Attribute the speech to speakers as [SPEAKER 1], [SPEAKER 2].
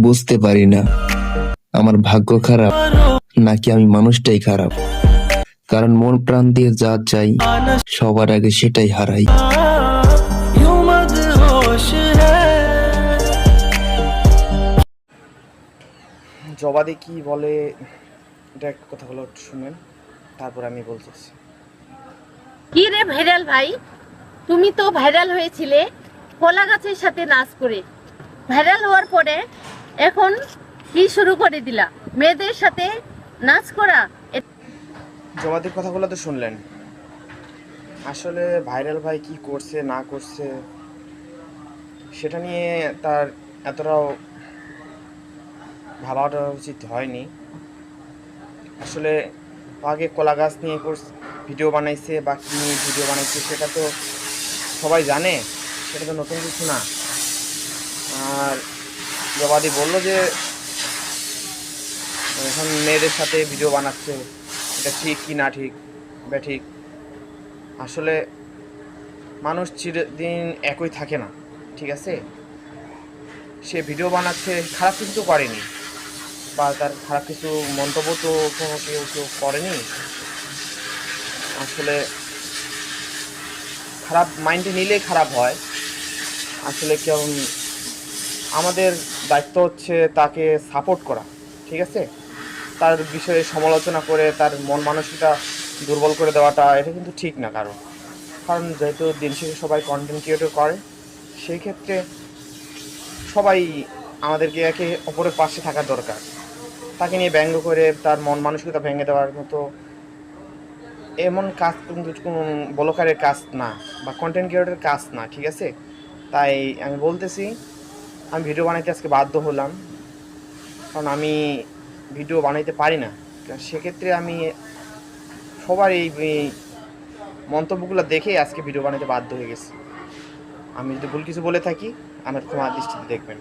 [SPEAKER 1] বুঝতে পারি না আমার ভাগ্য খারাপ নাকি আমি মানুষটাই খারাপ, কারণ মন প্রাণ দিয়ে যা চাই সবার আগে সেটাই হারাই।
[SPEAKER 2] জবাদি কি বলে এটা কথাগুলো একটু শুনেন, তারপর আমি বলতেছি।
[SPEAKER 3] কি রে ভাইরাল ভাই, তুমি তো ভাইরাল হয়েছিলে কলা গাছের সাথে নাচ করে। ভাইরাল হওয়ার পরে এখন কি শুরু করে দিলা, মেয়েদের সাথে নাচ করা?
[SPEAKER 2] জবাদির কথাগুলো তো শুনলেন। আসলে ভাইরাল ভাই কি করছে না করছে সেটা নিয়ে তার এতটাও ভাবাটা উচিত হয়নি। আসলে আগে কলা গাছ নিয়ে ভিডিও বানাইছে বা কী নিয়ে ভিডিও বানাইছে সেটা তো সবাই জানে, সেটা তো নতুন কিছু না। আর জবাদি বলল যে এখন মেয়েদের সাথে ভিডিও বানাচ্ছে, এটা ঠিক কি না ঠিক বা ঠিক। আসলে মানুষ চিরদিন একই থাকে না, ঠিক আছে? সে ভিডিও বানাচ্ছে, খারাপ কিছু তো করেনি, বা তার খারাপ কিছু মন্তব্য তো কোনো কেউ করেনি। আসলে খারাপ মাইন্ডে নিলেই খারাপ হয়। আসলে কেমন, আমাদের দায়িত্ব হচ্ছে তাকে সাপোর্ট করা, ঠিক আছে? তার বিষয়ে সমালোচনা করে তার মন মানসিকতা দুর্বল করে দেওয়াটা এটা কিন্তু ঠিক না কারণ যেহেতু দিন শেষে সবাই কন্টেন্ট ক্রিয়েটর করে, সেই ক্ষেত্রে সবাই আমাদেরকে একে অপরের পাশে থাকা দরকার। তাকে নিয়ে ব্যঙ্গ করে তার মন মানসিকতা ভেঙে দেওয়ার মতো এমন কাজ কিন্তু কোনো ব্লগারের কাজ না বা কন্টেন্ট ক্রিয়েটরের কাজ না, ঠিক আছে? তাই আমি বলতেছি, আমি ভিডিও বানাইতে আজকে বাধ্য হলাম, কারণ আমি ভিডিও বানাইতে পারি না। সেক্ষেত্রে আমি সবার এই মন্তব্যগুলো দেখেই আজকে ভিডিও বানাইতে বাধ্য হয়ে গেছি। আমি যদি ভুল কিছু বলে থাকি আমার ক্ষমা দৃষ্টিতে দেখবেন।